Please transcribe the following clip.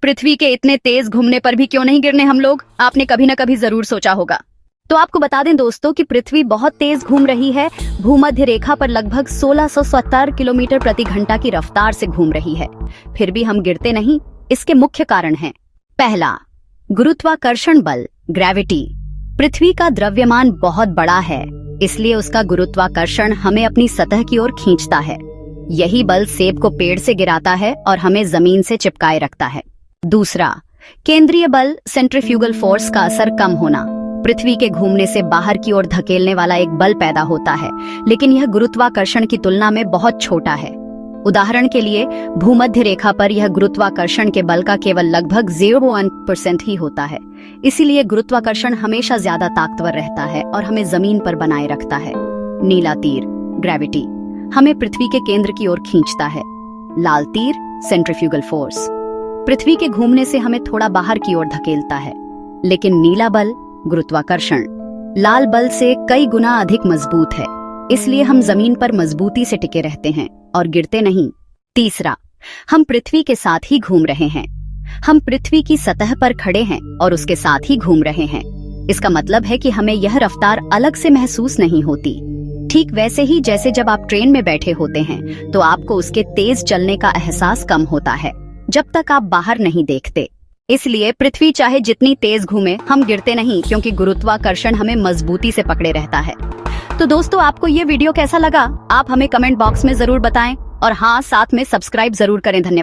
पृथ्वी के इतने तेज घूमने पर भी क्यों नहीं गिरने हम लोग, आपने कभी न कभी जरूर सोचा होगा। तो आपको बता दें दोस्तों कि पृथ्वी बहुत तेज घूम रही है। भूमध्य रेखा पर लगभग 1670 किलोमीटर प्रति घंटा की रफ्तार से घूम रही है, फिर भी हम गिरते नहीं। इसके मुख्य कारण हैं। पहला, गुरुत्वाकर्षण बल, ग्रेविटी। पृथ्वी का द्रव्यमान बहुत बड़ा है, इसलिए उसका गुरुत्वाकर्षण हमें अपनी सतह की ओर खींचता है। यही बल सेब को पेड़ से गिराता है और हमें जमीन से चिपकाए रखता है। दूसरा, केंद्रीय बल, सेंट्रीफ्यूगल फोर्स का असर कम होना। पृथ्वी के घूमने से बाहर की ओर धकेलने वाला एक बल पैदा होता है, लेकिन यह गुरुत्वाकर्षण की तुलना में बहुत छोटा है। उदाहरण के लिए, भूमध्य रेखा पर यह गुरुत्वाकर्षण के बल का केवल लगभग 0.1% ही होता है। इसीलिए गुरुत्वाकर्षण हमेशा ज्यादा ताकतवर रहता है और हमें जमीन पर बनाए रखता है। नीला तीर, ग्रेविटी, हमें पृथ्वी के केंद्र की ओर खींचता है। लाल तीर, सेंट्रीफ्यूगल फोर्स, पृथ्वी के घूमने से हमें थोड़ा बाहर की ओर धकेलता है। लेकिन नीला बल, गुरुत्वाकर्षण, लाल बल से कई गुना अधिक मजबूत है, इसलिए हम जमीन पर मजबूती से टिके रहते हैं और गिरते नहीं। तीसरा, हम पृथ्वी के साथ ही घूम रहे हैं। हम पृथ्वी की सतह पर खड़े हैं और उसके साथ ही घूम रहे हैं। इसका मतलब है कि हमें यह रफ्तार अलग से महसूस नहीं होती। ठीक वैसे ही जैसे जब आप ट्रेन में बैठे होते हैं तो आपको उसके तेज चलने का एहसास कम होता है जब तक आप बाहर नहीं देखते। इसलिए पृथ्वी चाहे जितनी तेज घूमे, हम गिरते नहीं, क्योंकि गुरुत्वाकर्षण हमें मजबूती से पकड़े रहता है। तो दोस्तों, आपको ये वीडियो कैसा लगा, आप हमें कमेंट बॉक्स में जरूर बताएं और हाँ, साथ में सब्सक्राइब जरूर करें। धन्यवाद।